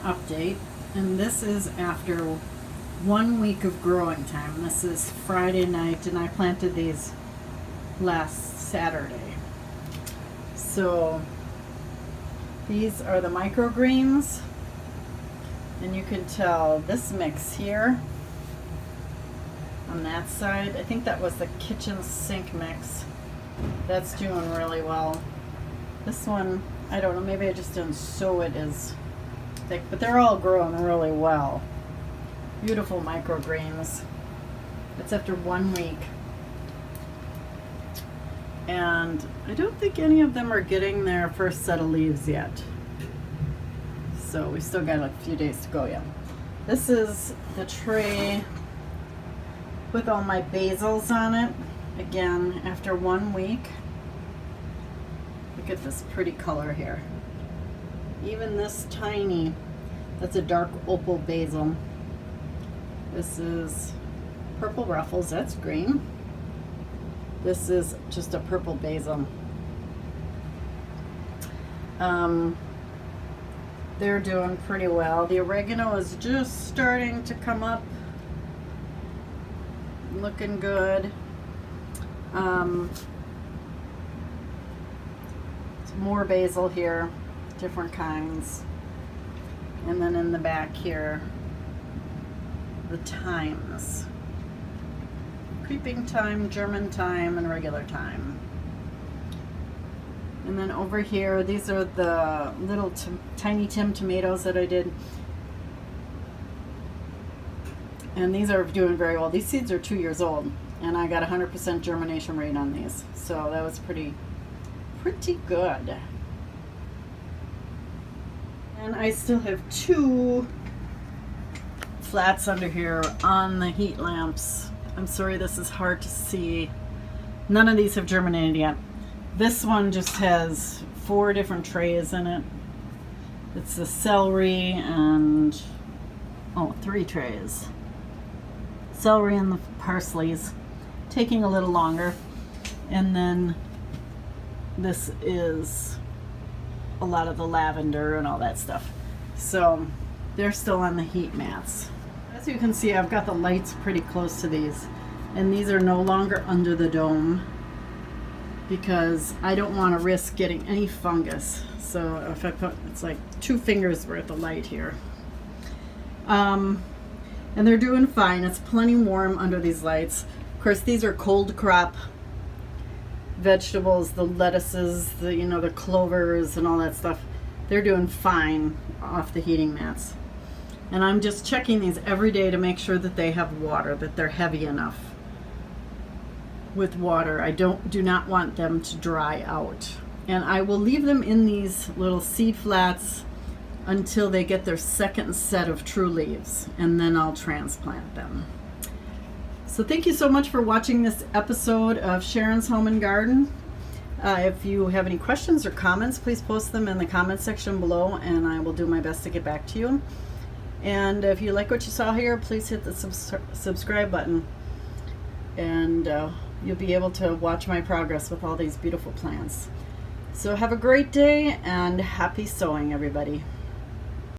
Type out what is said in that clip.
update, and this is after 1 week of growing time. This is Friday night, and I planted these last Saturday. So these are the microgreens, and you can tell this mix here on that side, I think that was the kitchen sink mix, that's doing really well. This one, I don't know, maybe I just didn't sow it as thick, but they're all growing really well. Beautiful microgreens. It's after 1 week. And I don't think any of them are getting their first set of leaves yet. So we still got a few days to go yet. This is the tray with all my basils on it. Again, after 1 week. Look at this pretty color here. Even this tiny, that's a dark opal basil. This is purple ruffles, that's green. This is just a purple basil. They're doing pretty well. The oregano is just starting to come up. Looking good. More basil here, different kinds. And then in the back here, the thymes. Creeping thyme, German thyme, and regular thyme. And then over here, these are the little Tiny Tim tomatoes that I did. And these are doing very well. These seeds are 2 years old, and I got 100% germination rate on these. So that was pretty good. And I still have 2 flats under here on the heat lamps. I'm sorry this is hard to see. None of these have germinated yet. This one just has 4 different trays in it. It's the celery and 3 trays. Celery and the parsleys, taking a little longer. And then this is a lot of the lavender and all that stuff. So they're still on the heat mats. As you can see, I've got the lights pretty close to these, and these are no longer under the dome because I don't want to risk getting any fungus. So if I put, it's like 2 fingers worth of light here. And they're doing fine. It's plenty warm under these lights. Of course, these are cold crop vegetables, the lettuces, the clovers and all that stuff. They're doing fine off the heating mats. And I'm just checking these every day to make sure that they have water, that they're heavy enough with water. I do not want them to dry out. And I will leave them in these little seed flats until they get their second set of true leaves, and then I'll transplant them. So thank you so much for watching this episode of Sharon's Home and Garden. If you have any questions or comments, please post them in the comment section below, and I will do my best to get back to you. And if you like what you saw here, please hit the subscribe button, and you'll be able to watch my progress with all these beautiful plants. So have a great day, and happy sowing, everybody.